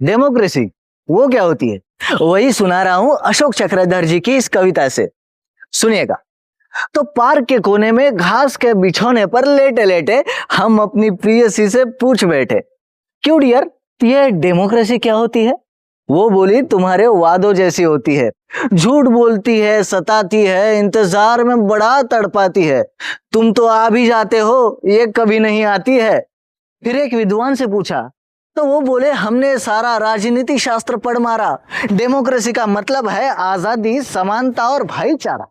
Democracy वो क्या होती है? वही सुना रहा हूं अशोक चक्रधर जी की इस कविता से। सुनिएगा। तो पार्क के कोने में घास के बिछौने पर लेटे लेटे हम अपनी प्रियसी से पूछ बैठे, क्यों डियर, ये डेमोक्रेसी क्या होती है? वो बोली, तुम्हारे वादों जैसी होती है, झूठ बोलती है, सताती है, इंतजार में बड़ा तड़पाती है। तुम तो आ भी जाते हो, ये कभी नहीं आती है। फिर एक विद्वान से पूछा तो वो बोले, हमने सारा राजनीति शास्त्र पढ़ मारा। डेमोक्रेसी का मतलब है आजादी, समानता और भाईचारा।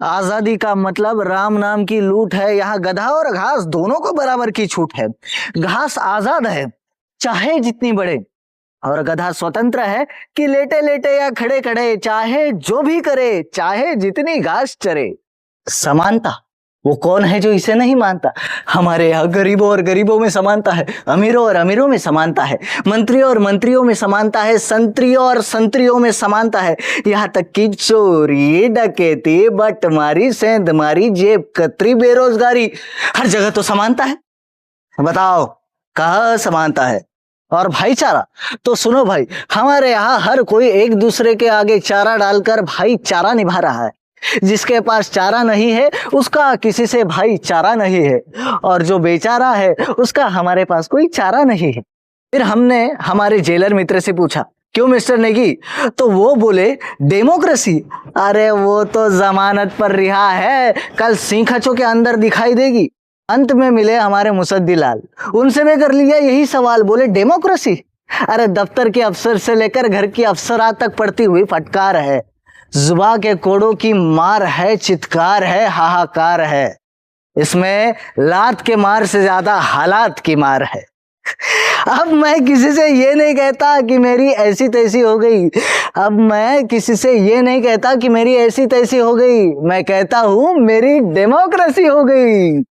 आजादी का मतलब राम नाम की लूट है। यहाँ गधा और घास दोनों को बराबर की छूट है। घास आजाद है, चाहे जितनी बढ़े, और गधा स्वतंत्र है कि लेटे लेटे या खड़े खड़े चाहे जो भी करे, चाहे जितनी घास चरे। समानता वो कौन है जो इसे नहीं मानता? हमारे यहाँ गरीबों और गरीबों में समानता है, अमीरों और अमीरों में समानता है, मंत्रियों और मंत्रियों में समानता है, संतरियों और संतरियों में समानता है। यहाँ तक कि चोरी, डकैती, बटमारी, सेंधमारी, जेब कतरी, बेरोजगारी, हर जगह तो समानता है। बताओ कहाँ समानता है? और भाईचारा तो सुनो भाई, हमारे यहाँ हर कोई एक दूसरे के आगे चारा डालकर भाईचारा निभा रहा है। जिसके पास चारा नहीं है उसका किसी से भाईचारा नहीं है, और जो बेचारा है उसका हमारे पास कोई चारा नहीं है। फिर हमने हमारे जेलर मित्र से पूछा, क्यों मिस्टर नेगी? तो वो बोले, डेमोक्रेसी, अरे वो तो जमानत पर रिहा है, कल सिंखचों के अंदर दिखाई देगी। अंत में मिले हमारे मुसद्दी लाल, उनसे भी कर लिया यही सवाल। बोले, डेमोक्रेसी, अरे दफ्तर के अफसर से लेकर घर की अफसरा तक पड़ती हुई फटकार है, जुबा के कोड़ों की मार है, चित्कार है, हाहाकार है। इसमें लात के मार से ज्यादा हालात की मार है। अब मैं किसी से ये नहीं कहता कि मेरी ऐसी तैसी हो गई, अब मैं किसी से ये नहीं कहता कि मेरी ऐसी तैसी हो गई, मैं कहता हूं मेरी डेमोक्रेसी हो गई।